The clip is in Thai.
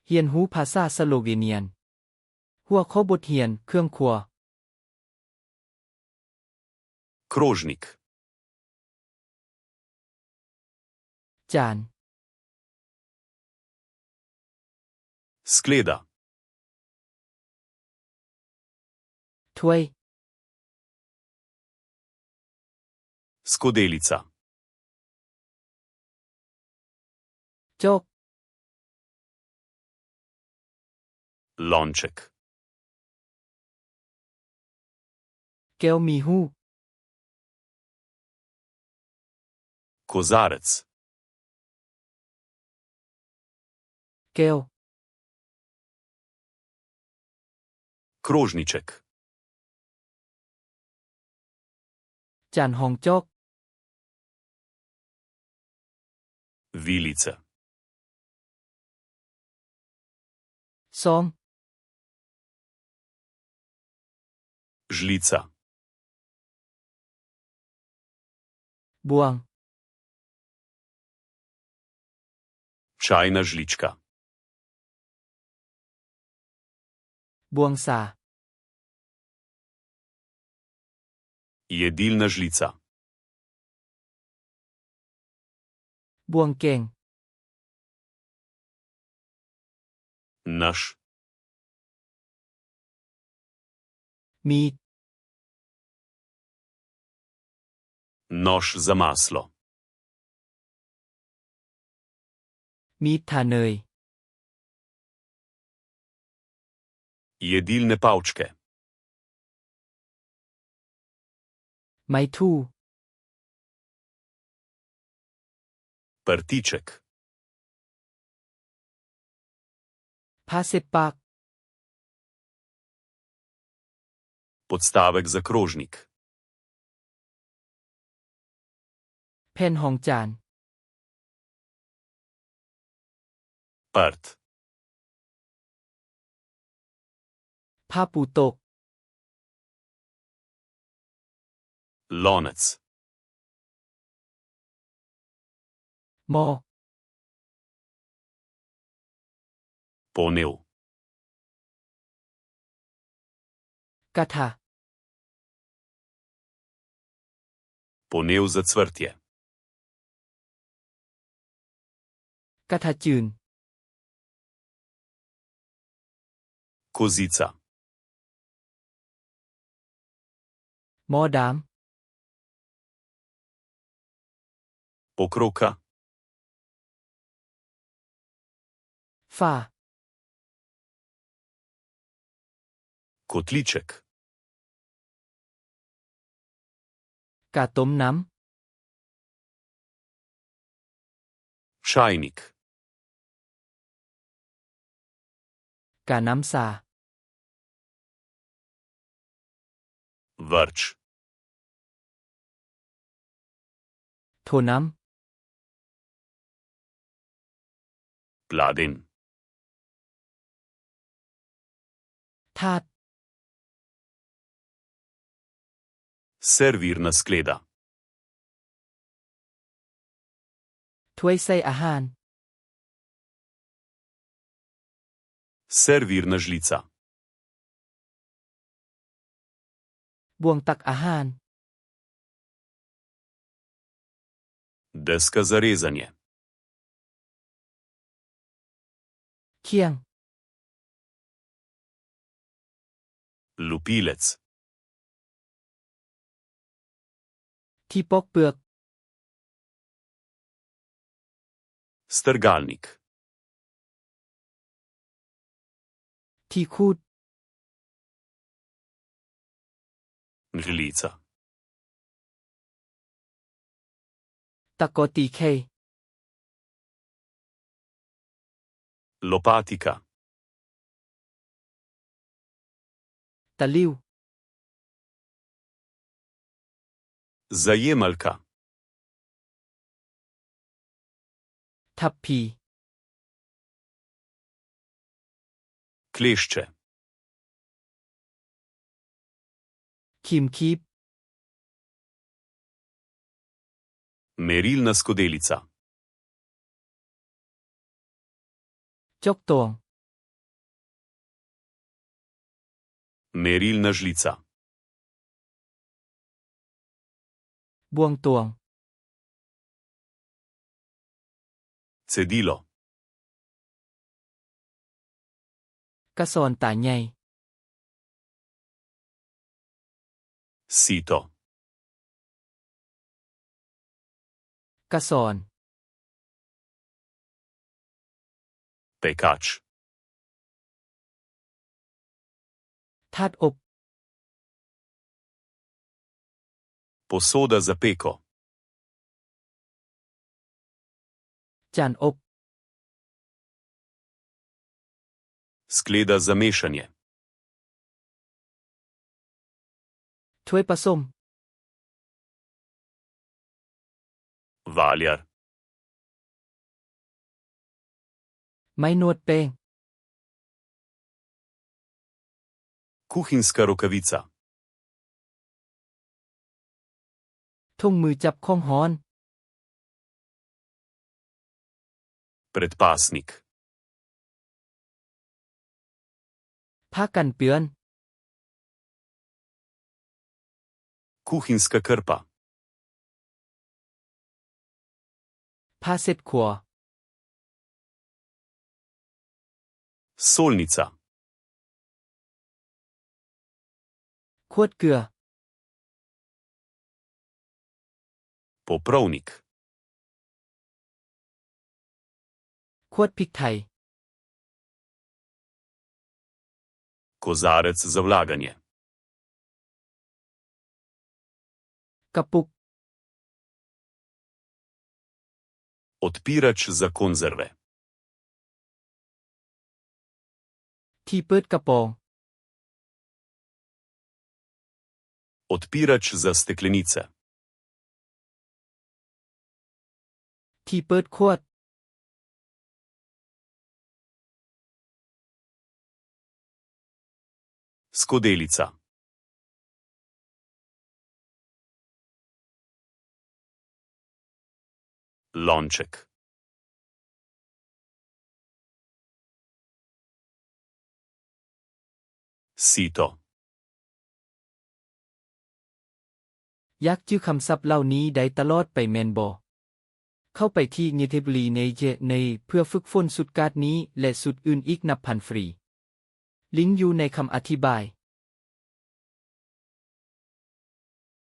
เรียนรู้ภาษาสโลเวเนียนหัวข้อบทเรียนเครื่องครัว Krožnik. จาน Skleda. ถ้วย Skodelica. โจก Lonček. แก้วมีหู Kozarec. แก้ว Krožniček. จานห้องโจก Vilice. ซอง Žlica. บวง Čajna žlička. บวงสา Jedilna žlica. บวงเก่ง Nož. มีด Nož za maslo. มีดทาเนย Jedilne palčke. ไม้ทู่ Prtiček. ผ้าเช็ดปาก Podstavek za krožnik. แผ่นห้องจาน Prt. ผ้าปูโต๊ะ Lonec. หม้อ Ponev. กระทะ Ponev za cvrtje. กระทะจืน Kozica. หม้อดาม Pokroka. ฝ้า Kotliček. กาต้มน้ Čajnik. ำกาน้ำสา Vrč. โถน้ Pladen. ำถาด Servirna skleda. ถ้วยใส่อาหาร Servirna žlica. บ่วงตักอาหาร Deska za rezanje. เคียง Lupilec. ที่ปอกเปลือก Strgalnik. ที่คูด Žlica. ตะกอตีเค Lopatika. ตะลิ่ว Zajemalka. ทับพี Klešče. คิมคีบ Merilna skodelica. จกตวง Merilna žlica. บวงตวง Cedilo. กระสอนตาใหญ่ Sito. กระสอน Pekač. ถาดอบ Posoda za peko. จานอบ Skleda za mešanje. ถ้วยผสม Valjar. ไม้นวดแป้ง Kuhinjska rokavica. ถุงมือจับของฮ้อน Predpasnik. ผ้ากันเปื้อน Kuhinjska krpa. ผ้าเช็ดครัว Solnica. ขวดเกลือ Poprovnik. ขวดพริกไทย Kozarec za vlaganje. กระปุก Odpirač za konzerve. ที่เปิดกระป๋อง Odpirač za steklenice. ที่เปิดขวด Skodelica. Lonček. Sito. อยากจื้อคำศัพท์เหล่านี้ได้ตลอดไปแมนบอเข้าไปที่ Nitebly ในเพื่อฝึกฝนสุดการ์ดนี้และสุดอื่นอีกนับพันฟรี ลิงก์อยู่ในคำอธิบาย